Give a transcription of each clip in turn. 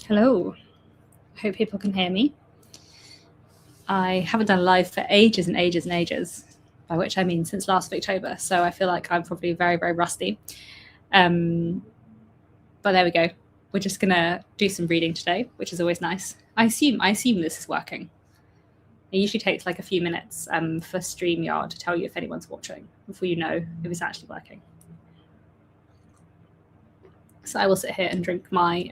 Hello. Hope people can hear me. I haven't done a live for ages and ages and ages, by which I mean since last October. So I feel like I'm probably very, very rusty. But there we go. We're just gonna do some reading today, which is always nice. I assume this is working. It usually takes like a few minutes for StreamYard to tell you if anyone's watching before you know if it's actually working. So I will sit here and drink my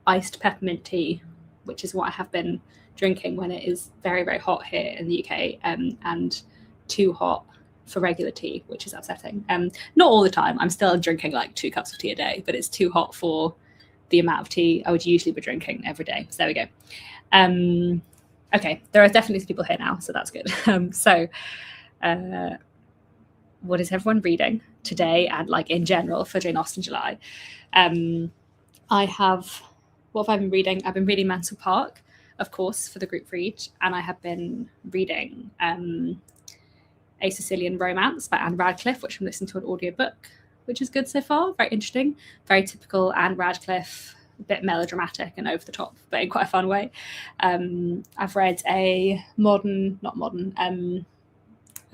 iced peppermint tea, which is what I have been drinking when it is very, very hot here in the UK and too hot for regular tea, which is upsetting. Not all the time. I'm still drinking like 2 cups of tea a day, but it's too hot for the amount of tea I would usually be drinking every day. So there we go. Okay, there are definitely people here now, so that's good. What is everyone reading today and like in general for Jane Austen July? What have I been reading? I've been reading Mansell Park, of course, for the group read, and I have been reading A Sicilian Romance by Anne Radcliffe, which I'm listening to an audiobook, which is good so far, very interesting, very typical Anne Radcliffe, a bit melodramatic and over the top, but in quite a fun way. I've read a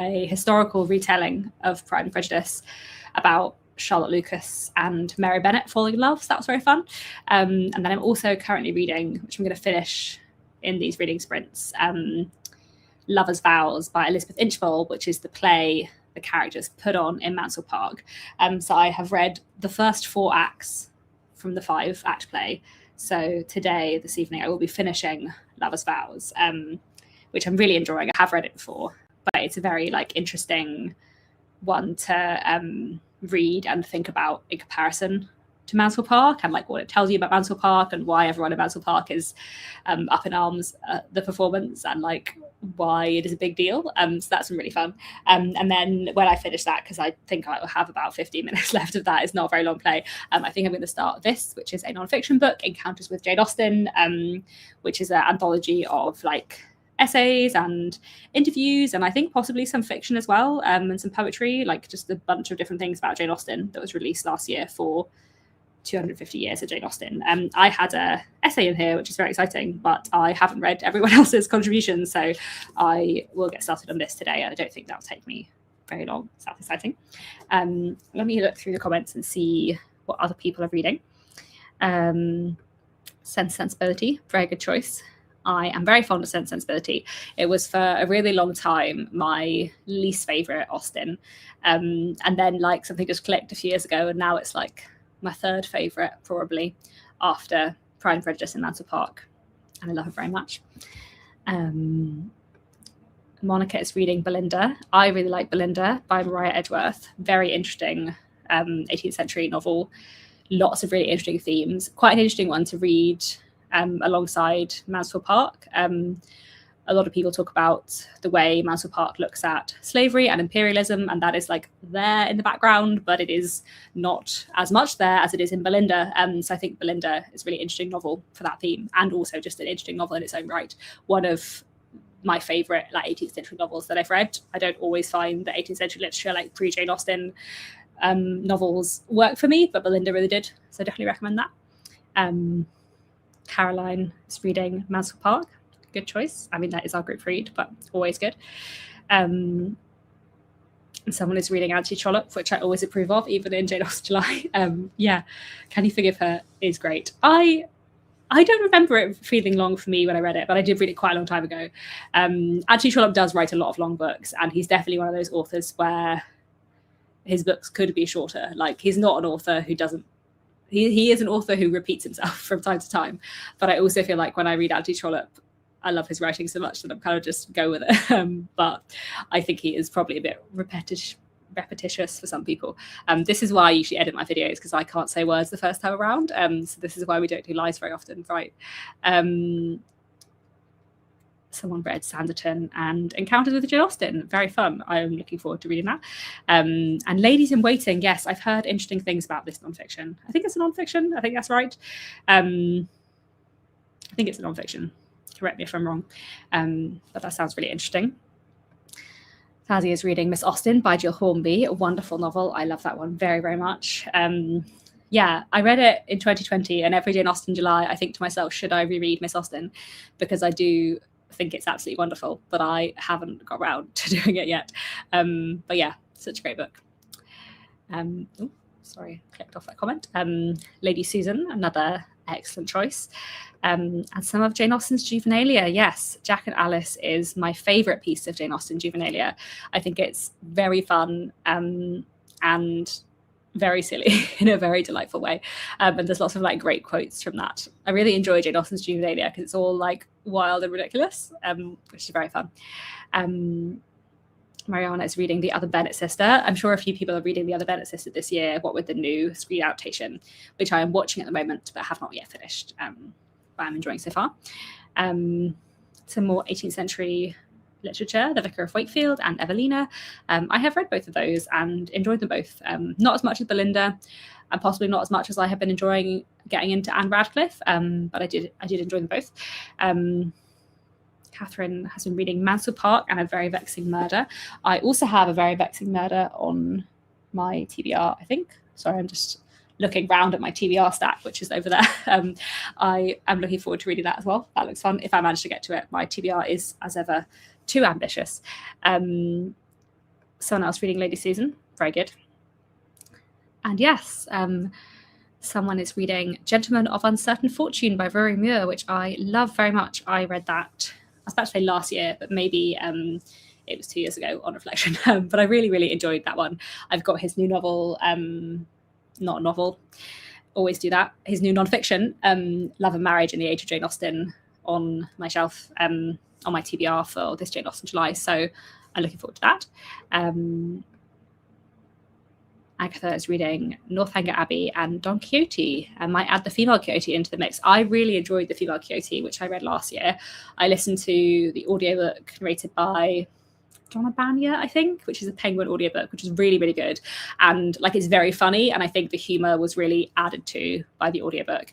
a historical retelling of Pride and Prejudice about Charlotte Lucas and Mary Bennet falling in love. So that was very fun. And then I'm also currently reading, which I'm going to finish in these reading sprints, Lover's Vows by Elizabeth Inchbald, which is the play the characters put on in Mansell Park. So I have read the first 4 acts from the 5-act play. So this evening, I will be finishing Lover's Vows, which I'm really enjoying. I have read it before, but it's a very interesting one to read and think about in comparison to Mansell Park and what it tells you about Mansell Park and why everyone in Mansell Park is up in arms at the performance and why it is a big deal. So that's been really fun. And then when I finish that, because I think I will have about 15 minutes left of that, it's not a very long play, I think I'm going to start this, which is a non-fiction book, Encounters with Jane Austen, which is an anthology of essays and interviews, and I think possibly some fiction as well, and some poetry, just a bunch of different things about Jane Austen that was released last year for 250 years of Jane Austen. I had an essay in here, which is very exciting, but I haven't read everyone else's contributions, so I will get started on this today, and I don't think that'll take me very long. So that's exciting. Let me look through the comments and see what other people are reading. Sense and Sensibility, very good choice. I am very fond of Sense and Sensibility. It was for a really long time my least favourite Austen. And then something just clicked a few years ago, and now it's my 3rd favourite probably after Pride and Prejudice and Mansell Park. And I love it very much. Monica is reading Belinda. I really like Belinda by Maria Edgeworth. Very interesting 18th century novel. Lots of really interesting themes. Quite an interesting one to read alongside Mansell Park. A lot of people talk about the way Mansell Park looks at slavery and imperialism, and that is there in the background, but it is not as much there as it is in Belinda. So I think Belinda is a really interesting novel for that theme, and also just an interesting novel in its own right. One of my favourite 18th century novels that I've read. I don't always find the 18th century literature pre-Jane Austen novels work for me, but Belinda really did. So I definitely recommend that. Caroline is reading Mansell Park. Good choice. I mean, that is our group read, but always good. And someone is reading Anti Trollope, which I always approve of, even in Jane Austen July. Yeah, Can You Forgive Her is great. I don't remember it feeling long for me when I read it, but I did read it quite a long time ago. Anti Trollope does write a lot of long books, and he's definitely one of those authors where his books could be shorter. He's not an author who doesn't. He is an author who repeats himself from time to time, but I also feel when I read Anti Trollope, I love his writing so much that I'm kind of just go with it. But I think he is probably a bit repetitious for some people. This is why I usually edit my videos, because I can't say words the first time around. So this is why we don't do lives very often, right? Someone read Sanditon and Encounters with Jane Austen. Very fun. I'm looking forward to reading that. And Ladies in Waiting. Yes, I've heard interesting things about this nonfiction. I think it's a nonfiction. I think that's right. I think it's a nonfiction. Correct me if I'm wrong. But that sounds really interesting. Tazzy is reading Miss Austen by Jill Hornby. A wonderful novel. I love that one very, very much. Yeah, I read it in 2020, and every Jane Austen July, I think to myself, should I reread Miss Austen? Because I do think it's absolutely wonderful, but I haven't got around to doing it yet. But yeah, such a great book. Sorry, clicked off that comment. Lady Susan, another excellent choice. And some of Jane Austen's juvenilia. Yes, Jack and Alice is my favourite piece of Jane Austen juvenilia. I think it's very fun and very silly in a very delightful way. And there's lots of like great quotes from that. I really enjoy Jane Austen's juvenilia because it's all like wild and ridiculous, which is very fun. Mariana is reading The Other Bennet Sister. I'm sure a few people are reading The Other Bennet Sister this year, what with the new screen adaptation, which I am watching at the moment, but have not yet finished. But I'm enjoying so far. Some more 18th century literature, The Vicar of Wakefield and Evelina. I have read both of those and enjoyed them both. Not as much as Belinda, and possibly not as much as I have been enjoying getting into Anne Radcliffe, but I did enjoy them both. Catherine has been reading Mansell Park and A Very Vexing Murder. I also have A Very Vexing Murder on my TBR, I think. Sorry, I'm just looking round at my TBR stack, which is over there. I am looking forward to reading that as well. That looks fun. If I manage to get to it, my TBR is, as ever, too ambitious. Someone else reading Lady Susan. Very good. And yes, someone is reading Gentleman of Uncertain Fortune by Rory Muir, which I love very much. I read that, I was about to say last year, but maybe it was 2 years ago on reflection. But I really, really enjoyed that one. I've got his new novel, not a novel, always do that, his new nonfiction, Love and Marriage in the Age of Jane Austen, on my shelf, on my TBR for this Jane Austen July. So I'm looking forward to that. Agatha is reading Northanger Abbey and Don Quixote, and might add the female Quixote into the mix. I really enjoyed the female Quixote, which I read last year. I listened to the audiobook narrated by Donna Banya, I think, which is a Penguin audiobook, which is really, really good. And like, it's very funny. And I think the humor was really added to by the audiobook.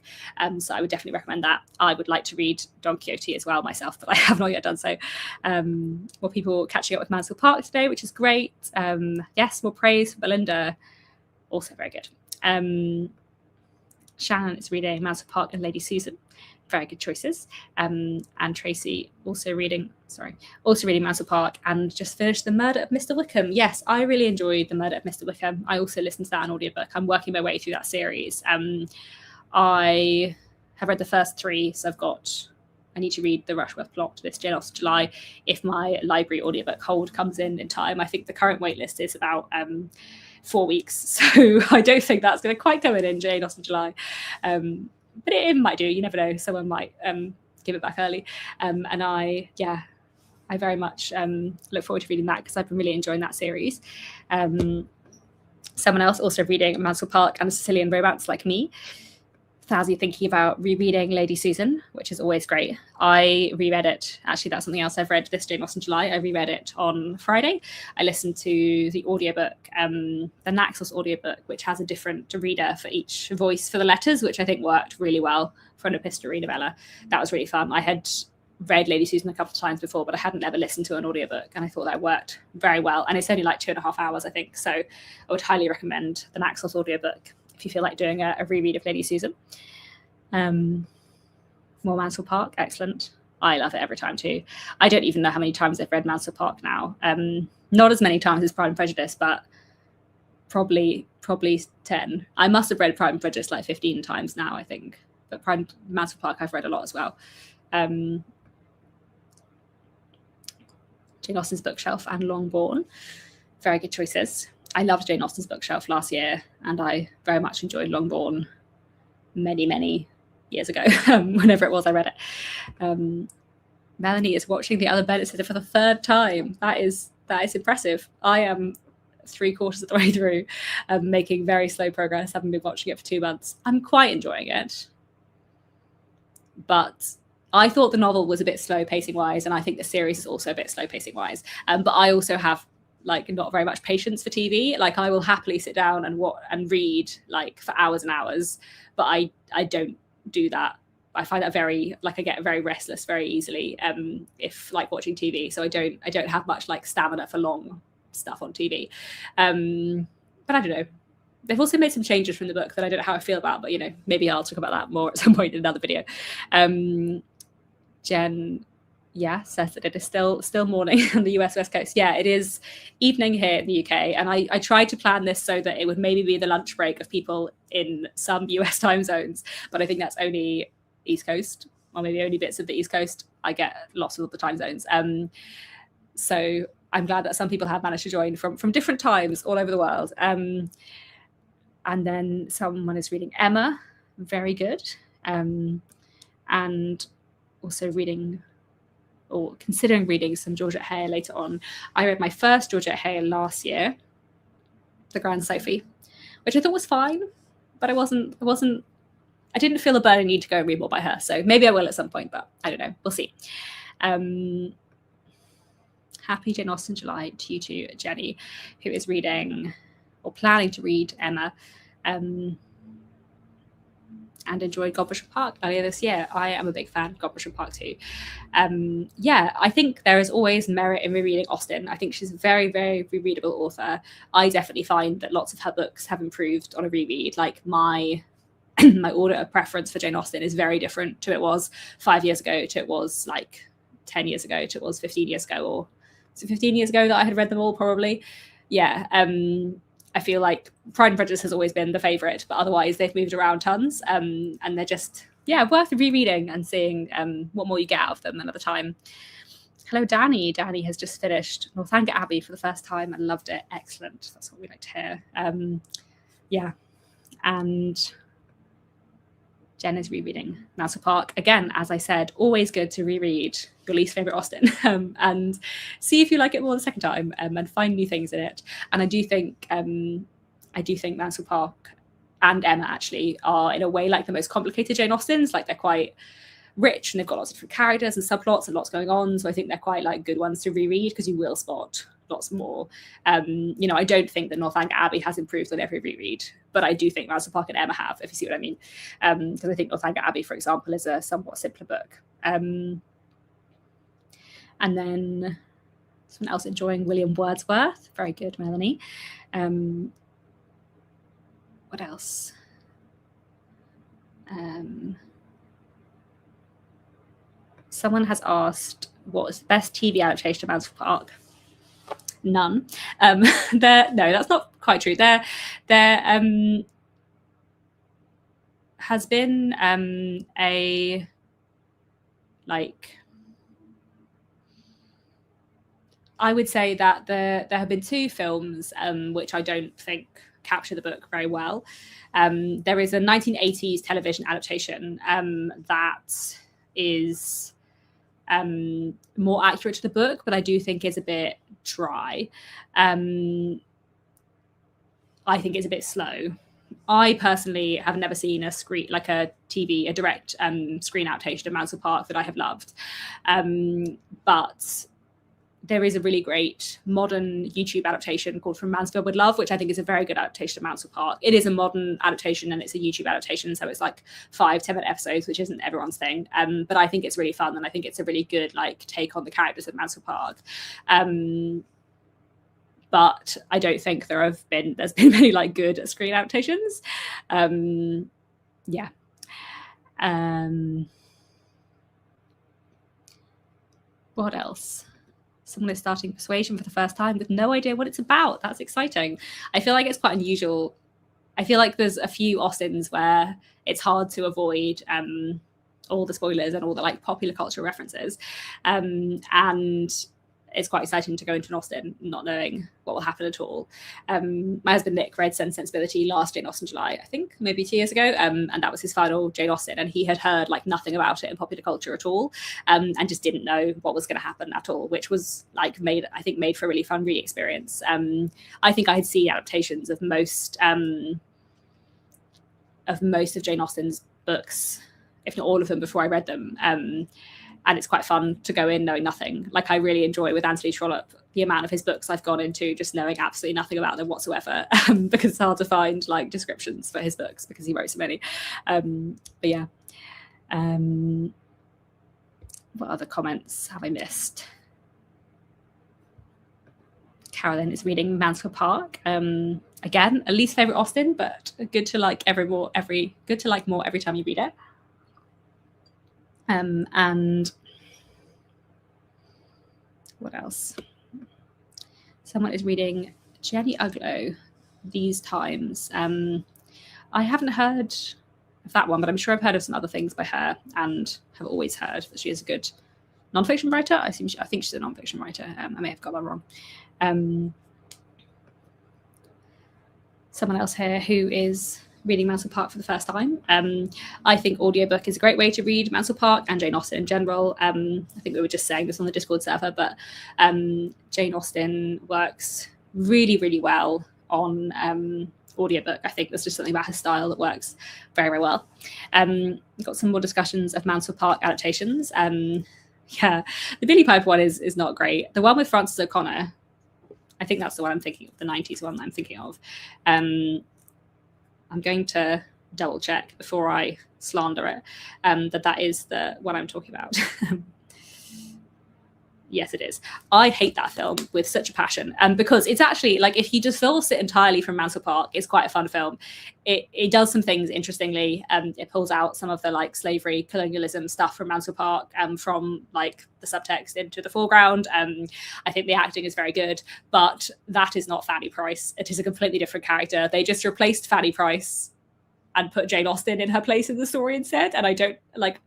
So I would definitely recommend that. I would like to read Don Quixote as well myself, but I have not yet done so. More people catching up with Mansell Park today, which is great. Yes, more praise for Belinda. Also very good. Shannon is reading Mansell Park and Lady Susan. Very good choices. And Tracy also reading Mansell Park and just finished The Murder of Mr. Wickham. Yes, I really enjoyed The Murder of Mr. Wickham. I also listened to that on audiobook. I'm working my way through that series. I have read the first 3, so I need to read the Rushworth plot this Jane Austen July if my library audiobook hold comes in time. I think the current waitlist is about 4 weeks, so I don't think that's going to quite come in Jane Austen July. But it might do. You never know. Someone might give it back early. And I very much look forward to reading that because I've been really enjoying that series. Someone else also reading Mansell Park and a Sicilian Romance like me. Thazzy thinking about rereading Lady Susan, which is always great. I reread it. Actually, that's something else I've read this Jane Austen July. I reread it on Friday. I listened to the audiobook, the Naxos audiobook, which has a different reader for each voice for the letters, which I think worked really well for an epistolary novella. That was really fun. I had read Lady Susan a couple of times before, but I hadn't ever listened to an audiobook, and I thought that worked very well. And it's only like 2.5 hours, I think. So I would highly recommend the Naxos audiobook if you feel like doing a reread of Lady Susan. More Mansell Park, excellent. I love it every time too. I don't even know how many times I've read Mansell Park now. Not as many times as Pride and Prejudice, but probably 10. I must have read Pride and Prejudice like 15 times now, I think. But Mansell Park I've read a lot as well. Jane Austen's Bookshelf and Longbourn. Very good choices. I loved Jane Austen's Bookshelf last year, and I very much enjoyed Longbourn many, many years ago, whenever it was I read it. Melanie is watching The Other Bennet Sister for the 3rd time. That is impressive. I am 3/4 of the way through, making very slow progress, having been watching it for 2 months. I'm quite enjoying it, but I thought the novel was a bit slow pacing wise, and I think the series is also a bit slow pacing wise. But I also have like not very much patience for TV. Like, I will happily sit down and read like for hours and hours, but I don't do that. I find that I get very restless very easily if like watching TV. So I don't have much like stamina for long stuff on TV. But I don't know. they've also made some changes from the book that I don't know how I feel about, but maybe I'll talk about that more at some point in another video. Jen, says that it is still morning on the US West Coast. Yeah, it is evening here in the UK, and I tried to plan this so that it would maybe be the lunch break of people in some US time zones, but I think that's only East Coast, or maybe only bits of the East Coast. I get lots of the time zones. So I'm glad that some people have managed to join from different times all over the world. And then someone is reading Emma, very good. And also reading or considering reading some Georgette Heyer later on. I read my first Georgette Heyer last year, The Grand Sophie, which I thought was fine, but I didn't feel a burning need to go and read more by her. So maybe I will at some point, but I don't know. We'll see. Happy Jane Austen July to you too, Jenny, who is reading or planning to read Emma, and enjoyed Godbrichem Park earlier this year. I am a big fan of Godbrichem Park too. I think there is always merit in rereading Austen. I think she's a very, very rereadable author. I definitely find that lots of her books have improved on a reread. Like my order of preference for Jane Austen is very different to it was 5 years ago, to it was like 10 years ago, to it was 15 years ago, or was it 15 years ago that I had read them all probably? Yeah. I feel like Pride and Prejudice has always been the favourite, but otherwise they've moved around tons, and they're just, worth rereading and seeing what more you get out of them another time. Hello, Danny. Danny has just finished Northanger Abbey for the first time and loved it. Excellent. That's what we like to hear. And Jen is rereading Mouse Park. Again, as I said, always good to reread your least favourite Austen and see if you like it more the second time, and find new things in it. And I do think Mouse Park and Emma actually are in a way like the most complicated Jane Austens. Like they're quite rich and they've got lots of different characters and subplots and lots going on. So I think they're quite like good ones to reread because you will spot lots more. I don't think that Northanger Abbey has improved on every reread, but I do think Mouse Park and Emma have, if you see what I mean. Because I think Northanger Abbey, for example, is a somewhat simpler book. And then someone else enjoying William Wordsworth. Very good, Melanie. What else? Someone has asked, what was the best TV adaptation of Mouse Park? None. No, that's not quite true. There has been I would say that there have been two films which I don't think capture the book very well. There is a 1980s television adaptation that is more accurate to the book, but I do think is a bit dry. I think it's a bit slow. I personally have never seen a direct screen adaptation of Mouse Park that I have loved. But there is a really great modern YouTube adaptation called From Mansfield with Love, which I think is a very good adaptation of Mouse Park. It is a modern adaptation and it's a YouTube adaptation, so it's like 5-10 minute episodes, which isn't everyone's thing. But I think it's really fun, and I think it's a really good take on the characters of Mouse Park. But I don't think there's been many good screen adaptations. What else? Someone is starting Persuasion for the first time with no idea what it's about. That's exciting. I feel like it's quite unusual. I feel like there's a few Austens where it's hard to avoid all the spoilers and all the popular culture references. And it's quite exciting to go into an Austen not knowing what will happen at all. My husband Nick read Sense and Sensibility last Jane Austen July, I think maybe 2 years ago, and that was his final Jane Austen, and he had heard nothing about it in popular culture at all, and just didn't know what was going to happen at all, which was made for a really fun reading experience. I think I had seen adaptations of most of Jane Austen's books, if not all of them, before I read them. And it's quite fun to go in knowing nothing. I really enjoy with Anthony Trollope the amount of his books I've gone into just knowing absolutely nothing about them whatsoever, because it's hard to find descriptions for his books because he wrote so many. What other comments have I missed? Carolyn is reading Mansfield Park. Again, a least favorite Austen, but good to like more every time you read it. And what else? Someone is reading Jenny Uglow these times. I haven't heard of that one, but I'm sure I've heard of some other things by her, and have always heard that she is a good nonfiction writer. I think she's a nonfiction writer. I may have got that wrong. Someone else here who is reading Mansell Park for the first time. I think audiobook is a great way to read Mansell Park and Jane Austen in general. I think we were just saying this on the Discord server, but Jane Austen works really, really well on audiobook. I think there's just something about her style that works very, very well. We've got some more discussions of Mansell Park adaptations. Yeah, the Billy Piper one is not great. The one with Frances O'Connor, I think that's the one I'm thinking of, the 90s one I'm thinking of. I'm going to double check before I slander it, that is the one I'm talking about. Yes, it is. I hate that film with such a passion, because it's actually like, if you divorce it entirely from Mansell Park, it's quite a fun film. It does some things interestingly. It pulls out some of the like slavery, colonialism stuff from Mansell Park, from like the subtext into the foreground. I think the acting is very good, but that is not Fanny Price. It is a completely different character. They just replaced Fanny Price and put Jane Austen in her place in the story instead, and I don't like.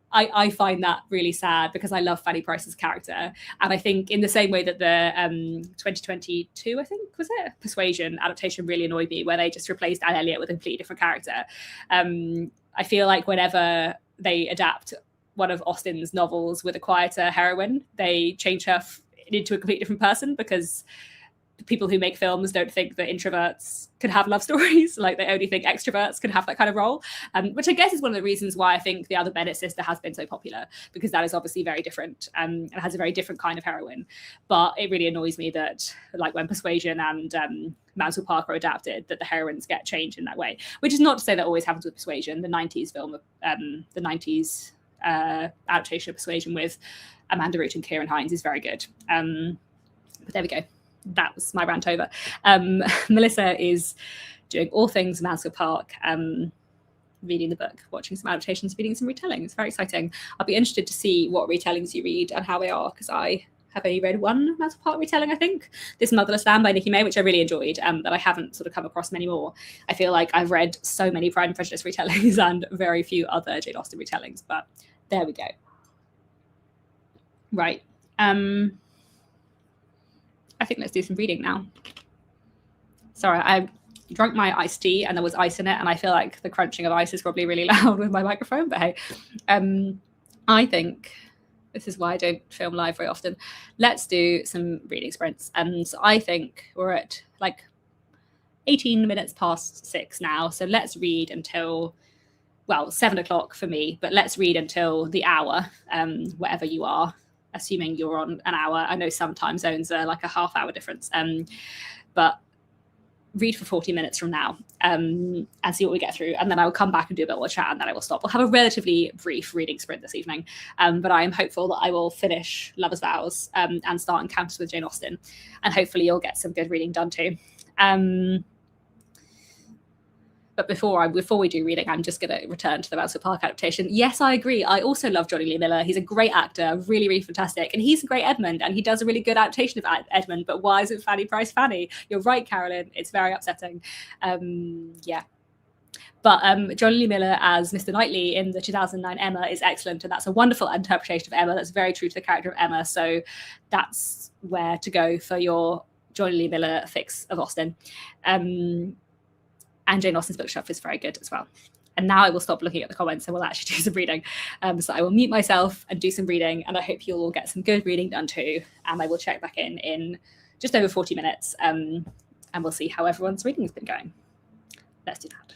I find that really sad, because I love Fanny Price's character. And I think in the same way that the 2022, I think, was it? Persuasion adaptation really annoyed me, where they just replaced Anne Elliot with a completely different character. I feel like whenever they adapt one of Austen's novels with a quieter heroine, they change her into a completely different person, because people who make films don't think that introverts can have love stories. Like, they only think extroverts can have that kind of role, which I guess is one of the reasons why I think The Other Bennet Sister has been so popular, because that is obviously very different, and has a very different kind of heroine. But it really annoys me that, like, when Persuasion and Mansell Park are adapted, that the heroines get changed in that way, which is not to say that always happens with Persuasion. The 90s film, the 90s adaptation of Persuasion with Amanda Root and Kieran Hines is very good. But there we go. That was my rant over. Melissa is doing all things Mansell Park, reading the book, watching some adaptations, reading some retelling. It's very exciting. I'll be interested to see what retellings you read and how they are, because I have only read one Mansell Park retelling, I think. This Motherless Lamb by Nikki May, which I really enjoyed, but I haven't sort of come across many more. I feel like I've read so many Pride and Prejudice retellings and very few other Jane Austen retellings, but there we go. Right. I think let's do some reading now. Sorry, I drank my iced tea and there was ice in it, and I feel like the crunching of ice is probably really loud with my microphone, but hey. I think this is why I don't film live very often. Let's do some reading sprints. And so I think we're at like 18 minutes past 6 now. So let's read until, well, 7 o'clock for me, but let's read until the hour, wherever you are, assuming you're on an hour. I know some time zones are like a half-hour difference, but read for 40 minutes from now, and see what we get through. And then I will come back and do a bit more chat, and then I will stop. We'll have a relatively brief reading sprint this evening, but I am hopeful that I will finish Lover's Vows and start Encounters with Jane Austen, and hopefully you'll get some good reading done too. But before we do reading, I'm just going to return to the Mansell Park adaptation. Yes, I agree. I also love Johnny Lee Miller. He's a great actor, really, really fantastic. And he's a great Edmund, and he does a really good adaptation of Edmund. But why isn't Fanny Price Fanny? You're right, Carolyn. It's very upsetting. Yeah. But Johnny Lee Miller as Mr. Knightley in the 2009 Emma is excellent, and that's a wonderful interpretation of Emma that's very true to the character of Emma. So that's where to go for your Johnny Lee Miller fix of Austen. And Jane Austen's bookshelf is very good as well. And now I will stop looking at the comments and we'll actually do some reading. So I will mute myself and do some reading, and I hope you'll all get some good reading done too. And I will check back in just over 40 minutes, and we'll see how everyone's reading has been going. Let's do that.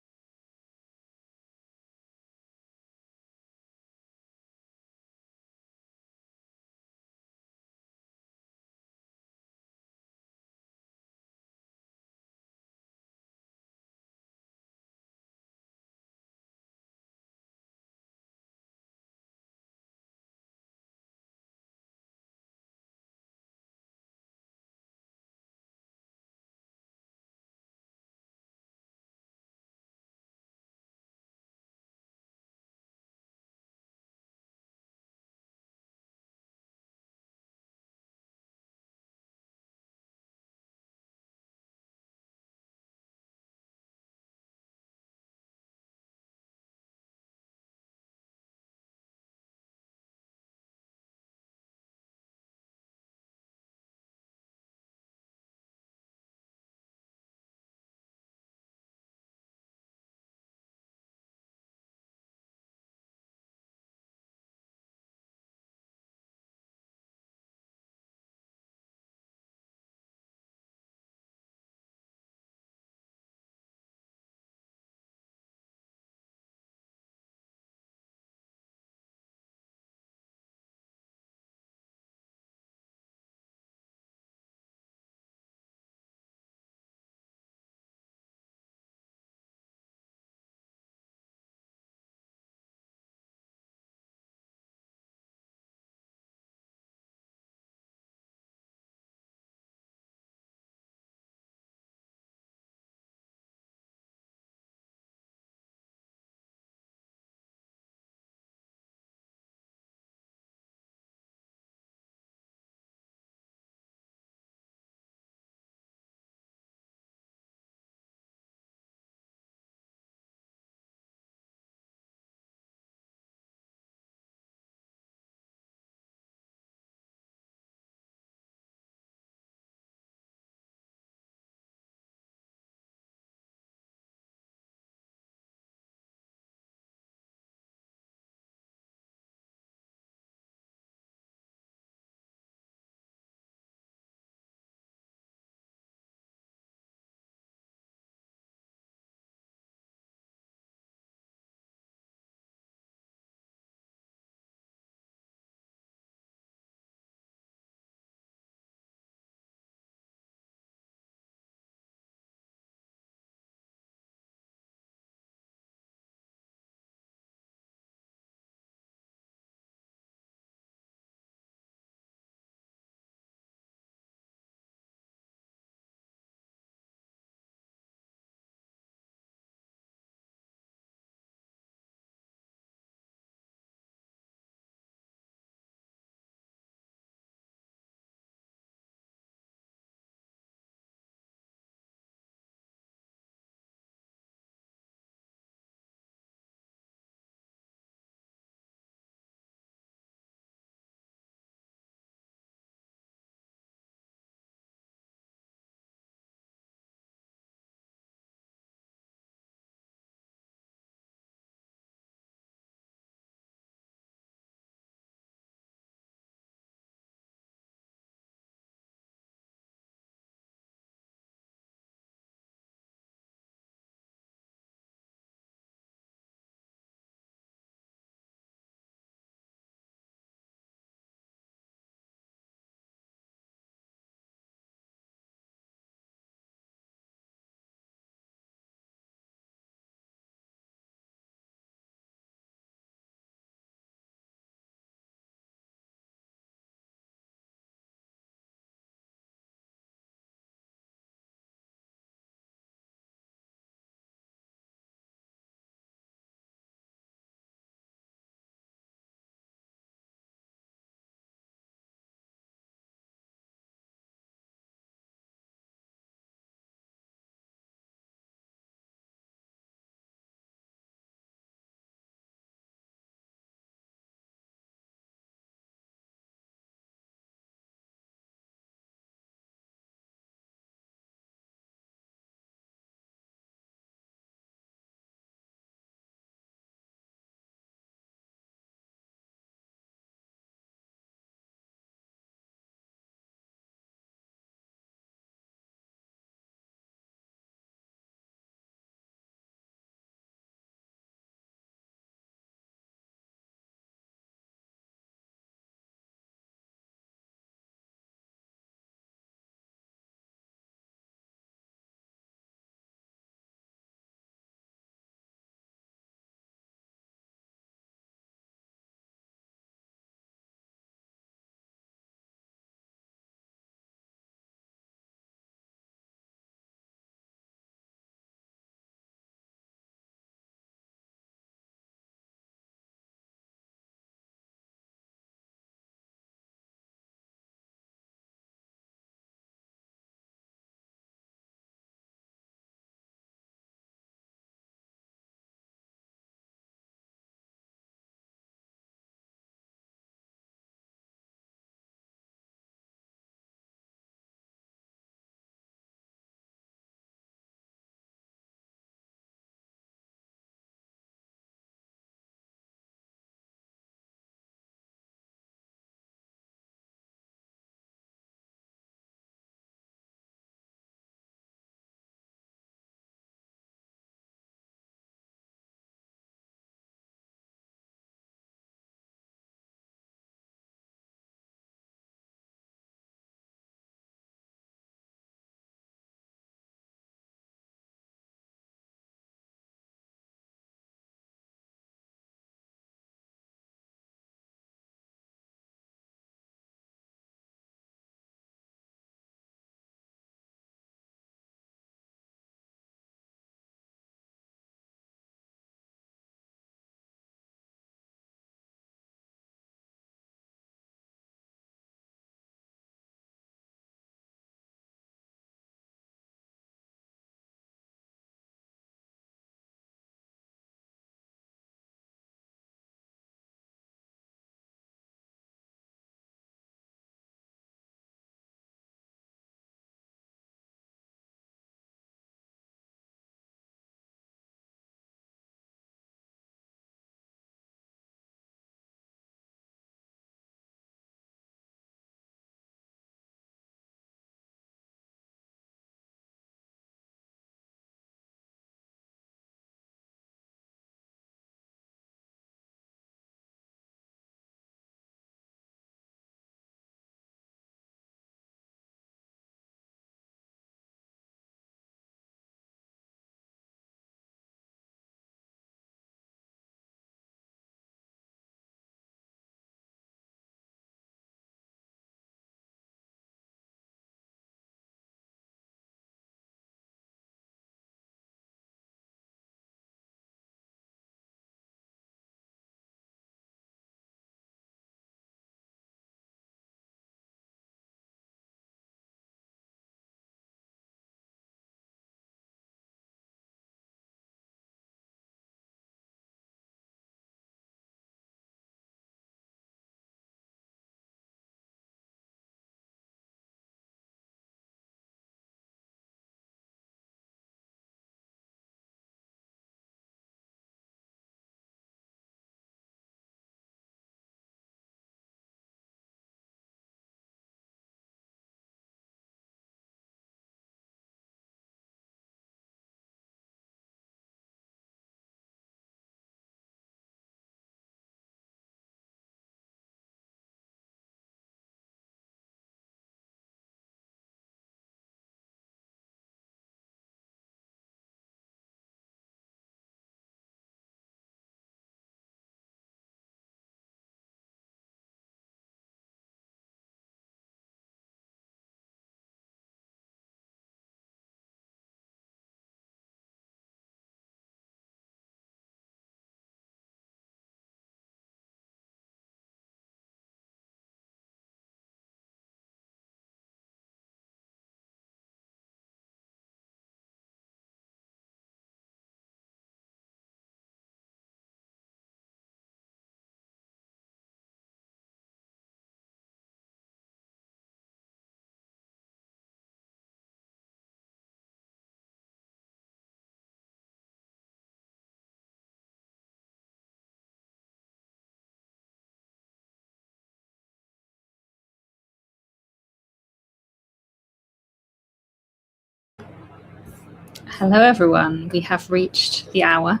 Hello everyone, we have reached the hour,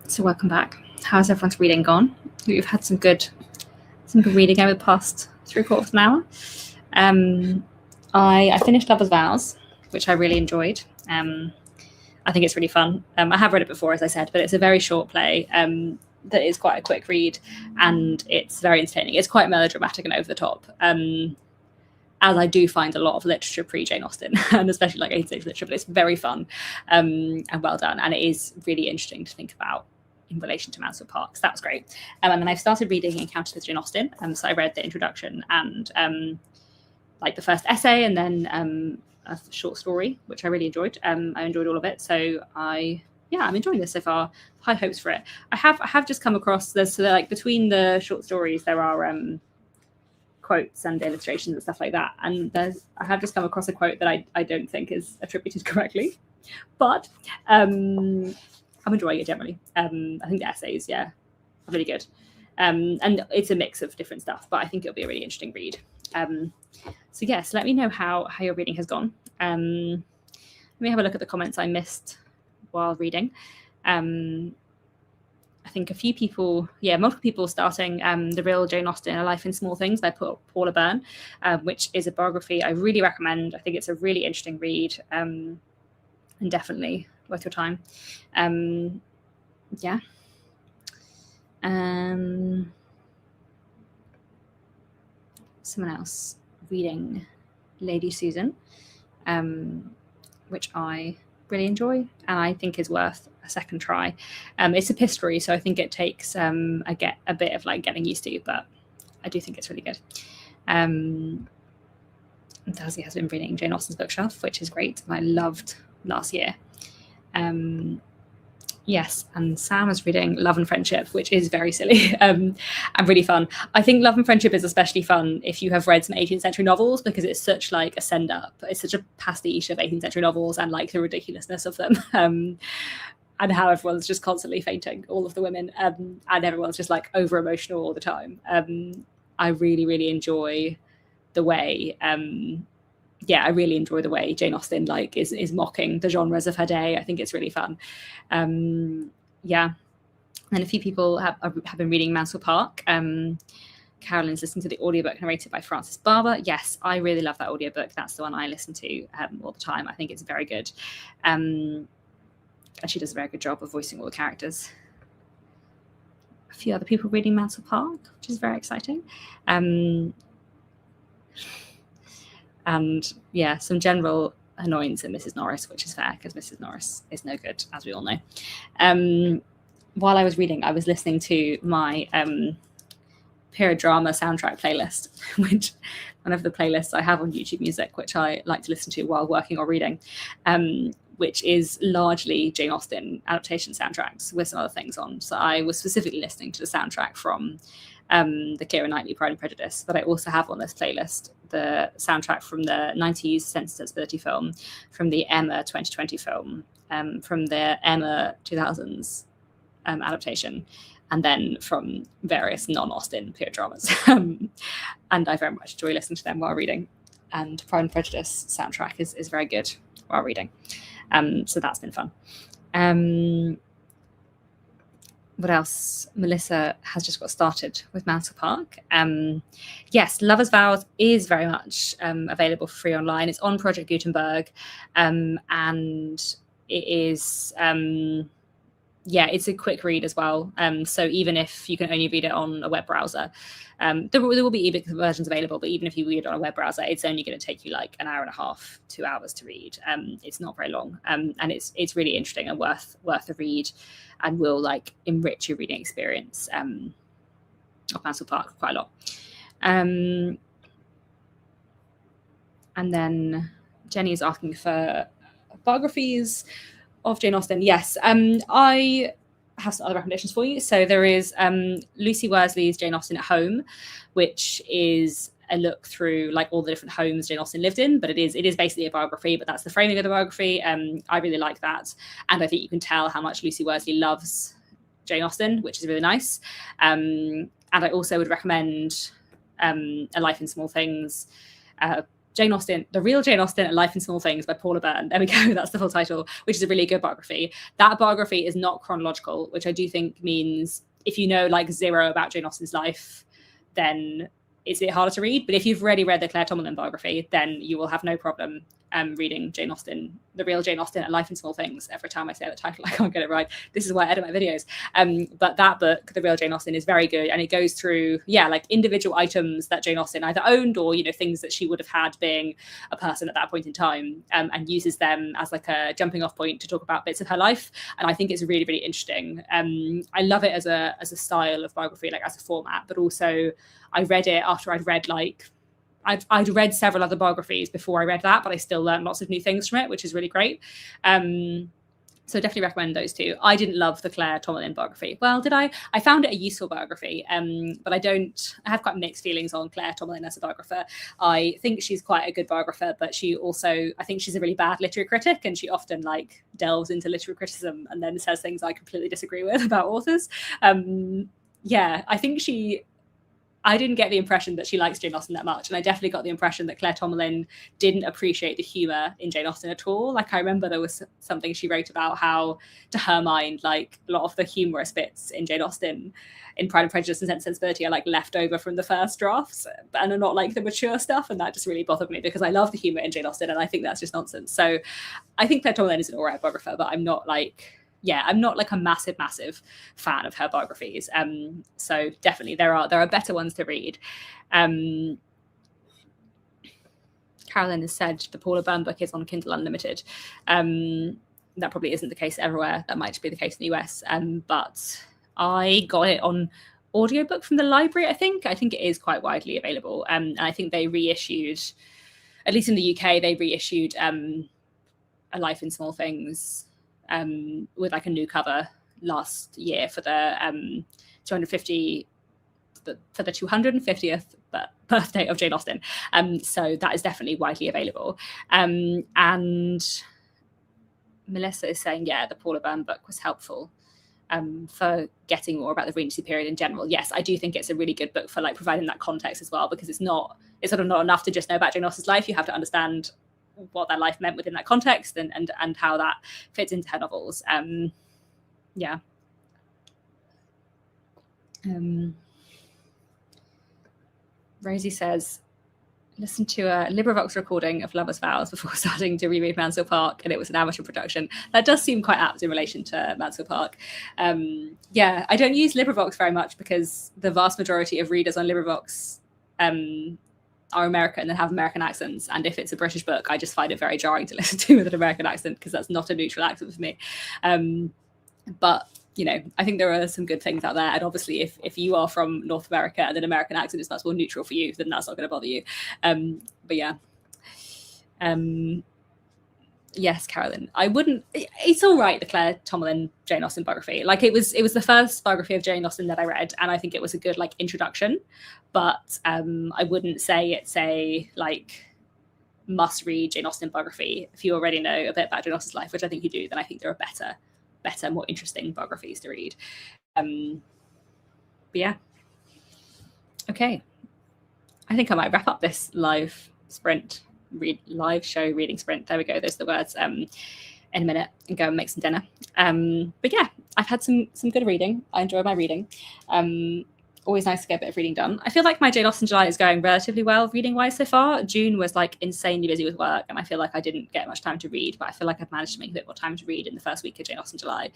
so welcome back. How's everyone's reading gone? We've had some good reading over the past 3/4 of an hour. I finished Lover's Vows, which I really enjoyed. I think it's really fun. I have read it before, as I said, but it's a very short play that is quite a quick read, and it's very entertaining. It's quite melodramatic and over the top, as I do find a lot of literature pre-Jane Austen, and especially like 18th century literature, but it's very fun and well done, and it is really interesting to think about in relation to Mansfield Park. So that was great. And then I've started reading Encounters with Jane Austen, so I read the introduction and like the first essay, and then a short story, which I really enjoyed. I enjoyed all of it, so I'm enjoying this so far. High hopes for it. I have just come across like between the short stories there are quotes and illustrations and stuff like that, and I have just come across a quote that I don't think is attributed correctly, but I'm enjoying it generally. I think the essays are really good, and it's a mix of different stuff, but I think it'll be a really interesting read. So yes, let me know how your reading has gone. Let me have a look at the comments I missed while reading. I think a few people, multiple people starting The Real Jane Austen, A Life in Small Things by Paula Byrne, which is a biography I really recommend. I think it's a really interesting read and definitely worth your time. Someone else reading Lady Susan, which I really enjoy and I think is worth a second try. It's a history, so I think it takes a bit of like getting used to, but I do think it's really good. Darcy has been reading Jane Austen's bookshelf, which is great, and I loved last year. Yes, and Sam is reading Love and Friendship, which is very silly and really fun. I think Love and Friendship is especially fun if you have read some 18th century novels, because it's such like a send up. It's such a pastiche of 18th century novels and like the ridiculousness of them, and how everyone's just constantly fainting, all of the women, and everyone's just like over emotional all the time. I really, really enjoy the way. I really enjoy the way Jane Austen like is mocking the genres of her day. I think it's really fun. And a few people have been reading Mansfield Park. Carolyn's listening to the audiobook narrated by Frances Barber. Yes, I really love that audiobook. That's the one I listen to all the time. I think it's very good. And she does a very good job of voicing all the characters. A few other people reading Mansfield Park, which is very exciting. And some general annoyance at Mrs. Norris, which is fair because Mrs. Norris is no good, as we all know. While I was reading, I was listening to my period drama soundtrack playlist, which one of the playlists I have on YouTube Music, which I like to listen to while working or reading, which is largely Jane Austen adaptation soundtracks with some other things on. So I was specifically listening to the soundtrack from the Keira Knightley Pride and Prejudice, but I also have on this playlist the soundtrack from the 90s Sense and Sensibility film, from the Emma 2020 film, from the Emma 2000s adaptation, and then from various non-Austen period dramas. And I very much enjoy listening to them while reading. And Pride and Prejudice soundtrack is very good while reading. So that's been fun. What else? Melissa has just got started with Mansfield Park. Yes, Lover's Vows is very much available for free online. It's on Project Gutenberg, and it is it's a quick read as well. So even if you can only read it on a web browser, there will be ebook versions available, but even if you read it on a web browser, it's only going to take you like an hour and a half, 2 hours to read. It's not very long, and it's really interesting and worth a read, and will like enrich your reading experience of Mansfield Park quite a lot. And then Jenny is asking for biographies of Jane Austen. Yes, I have some other recommendations for you. So there is Lucy Worsley's Jane Austen at Home, which is a look through like all the different homes Jane Austen lived in, but it is basically a biography, but that's the framing of the biography. I really like that, and I think you can tell how much Lucy Worsley loves Jane Austen, which is really nice. And I also would recommend A Life in Small Things Jane Austen, The Real Jane Austen, A Life in Small Things by Paula Byrne. There we go. That's the full title, which is a really good biography. That biography is not chronological, which I do think means if you know like zero about Jane Austen's life, then it's a bit harder to read. But if you've already read the Claire Tomlin biography, then you will have no problem reading Jane Austen, The Real Jane Austen, A Life in Small Things. Every time I say the title, I can't get it right. This is why I edit my videos. But that book, The Real Jane Austen, is very good. And it goes through, like individual items that Jane Austen either owned or, things that she would have had being a person at that point in time, and uses them as like a jumping off point to talk about bits of her life. And I think it's really, really interesting. I love it as a style of biography, like as a format, but also I read it after I'd read I'd read several other biographies before I read that, but I still learned lots of new things from it, which is really great. So definitely recommend those two. I didn't love the Claire Tomlin biography. Well, did I? I found it a useful biography, but I have quite mixed feelings on Claire Tomlin as a biographer. I think she's quite a good biographer, but I think she's a really bad literary critic, and she often delves into literary criticism and then says things I completely disagree with about authors. I didn't get the impression that she likes Jane Austen that much. And I definitely got the impression that Claire Tomlin didn't appreciate the humour in Jane Austen at all. I remember there was something she wrote about how, to her mind, a lot of the humorous bits in Jane Austen in Pride and Prejudice and Sense and Sensibility are left over from the first drafts and are not the mature stuff. And that just really bothered me because I love the humour in Jane Austen and I think that's just nonsense. So I think Claire Tomlin is an all right biographer, but I'm not I'm not a massive fan of her biographies. So definitely there are better ones to read. Carolyn has said the Paula Byrne book is on Kindle Unlimited. That probably isn't the case everywhere. That might just be the case in the US. But I got it on audiobook from the library, I think. I think it is quite widely available. And I think they reissued, at least in the UK, they reissued A Life in Small Things with a new cover last year for the 250th birthday of Jane Austen. So that is definitely widely available. And Melissa is saying, the Paula Byrne book was helpful for getting more about the Regency period in general. Yes, I do think it's a really good book for providing that context as well, because it's sort of not enough to just know about Jane Austen's life. You have to understand what that life meant within that context and how that fits into her novels. Rosie says, listen to a LibriVox recording of Lover's Vows before starting to reread Mansfield Park, and it was an amateur production. That does seem quite apt in relation to Mansfield Park. I don't use LibriVox very much because the vast majority of readers on LibriVox are American and have American accents, and if it's a British book, I just find it very jarring to listen to with an American accent because that's not a neutral accent for me. But I think there are some good things out there, and obviously if you are from North America and an American accent is much more neutral for you, then that's not going to bother you. Yes, Carolyn, it's all right, the Claire Tomlin Jane Austen biography. It was the first biography of Jane Austen that I read, and I think it was a good introduction, but I wouldn't say it's a must read Jane Austen biography. If you already know a bit about Jane Austen's life, which I think you do, then I think there are better, more interesting biographies to read. Okay, I think I might wrap up this live show reading sprint. There we go. Those are the words. In a minute, and go and make some dinner. I've had some good reading. I enjoy my reading. Always nice to get a bit of reading done. I feel like my Jane Austen July is going relatively well reading wise so far. June was insanely busy with work, and I feel like I didn't get much time to read, but I feel like I've managed to make a bit more time to read in the first week of Jane Austen July,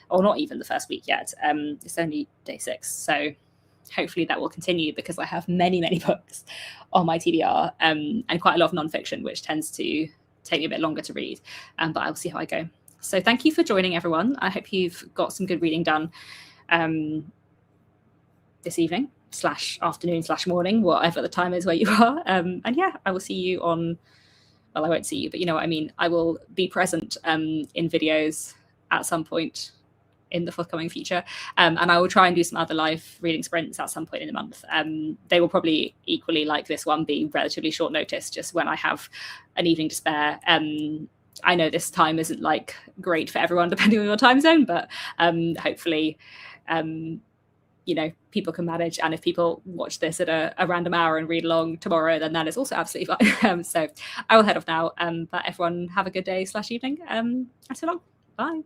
or not even the first week yet. It's only day 6, so hopefully that will continue because I have many books on my TBR, and quite a lot of nonfiction, which tends to take me a bit longer to read, but I'll see how I go. So thank you for joining, everyone. I hope you've got some good reading done this evening / afternoon / morning, whatever the time is where you are. I will see you on, well, I won't see you, but you know what I mean. I will be present in videos at some point in the forthcoming future. And I will try and do some other live reading sprints at some point in the month. They will probably equally, like this one, be relatively short notice, just when I have an evening to spare. I know this time isn't great for everyone depending on your time zone, but hopefully people can manage. And if people watch this at a random hour and read along tomorrow, then that is also absolutely fine. So I will head off now. But everyone have a good day/evening. And so long. Bye.